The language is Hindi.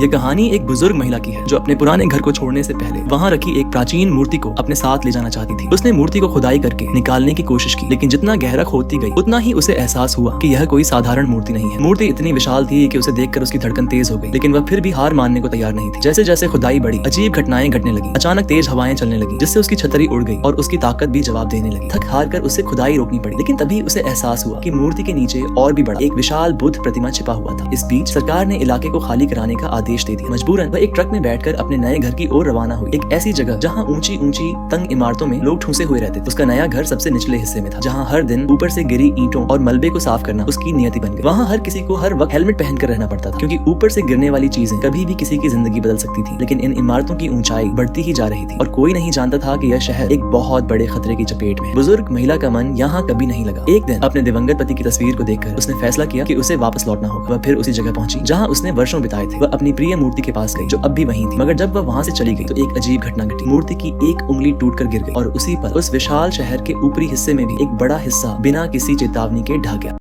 ये कहानी एक बुजुर्ग महिला की है जो अपने पुराने घर को छोड़ने से पहले वहाँ रखी एक प्राचीन मूर्ति को अपने साथ ले जाना चाहती थी। उसने मूर्ति को खुदाई करके निकालने की कोशिश की, लेकिन जितना गहरा खोदती गई उतना ही उसे एहसास हुआ कि यह कोई साधारण मूर्ति नहीं है। मूर्ति इतनी विशाल थी कि उसे देखकर उसकी धड़कन तेज हो गई, लेकिन वह फिर भी हार मानने को तैयार नहीं थी। जैसे जैसे खुदाई बढ़ी, अजीब घटनाएं घटने लगी। अचानक तेज हवाएं चलने लगी, जिससे उसकी छतरी उड़ गई और उसकी ताकत भी जवाब देने लगी। थक हार कर उसे खुदाई रोकनी पड़ी, लेकिन तभी उसे एहसास हुआ कि मूर्ति के नीचे और भी बड़ा एक विशाल बुद्ध प्रतिमा छिपा हुआ था। इस बीच सरकार ने इलाके को खाली कराने का आदेश दे दिया। मजबूरन वह एक ट्रक में बैठकर अपने नए घर की ओर रवाना हुई। एक ऐसी जगह जहाँ ऊंची ऊंची तंग इमारतों में लोग ठूसे हुए रहते थे। उसका नया घर सबसे निचले हिस्से में था, जहाँ हर दिन ऊपर से गिरी ईंटों और मलबे को साफ करना उसकी नियति बन गई। वहाँ हर किसी को हर वक्त हेलमेट पहनकर रहना पड़ता था, क्योंकि ऊपर से गिरने वाली चीजें कभी भी किसी की जिंदगी बदल सकती थी। लेकिन इन इमारतों की ऊंचाई बढ़ती ही जा रही थी और कोई नहीं जानता था कि यह शहर एक बहुत बड़े खतरे की चपेट में। बुजुर्ग महिला का मन यहाँ कभी नहीं लगा। एक दिन अपने दिवंगत पति की तस्वीर को देखकर उसने फैसला किया कि उसे वापस लौटना होगा। वह फिर उसी जगह पहुंची जहाँ उसने वर्षों बिताए थे। वह अपनी प्रिय मूर्ति के पास गई, जो अब भी वहीं थी। मगर जब वह वहां से चली गई तो एक अजीब घटना घटी। मूर्ति की एक उंगली टूटकर गिर गई और उसी पर उस विशाल शहर के ऊपरी हिस्से में भी एक बड़ा हिस्सा बिना किसी चेतावनी के ढह गया।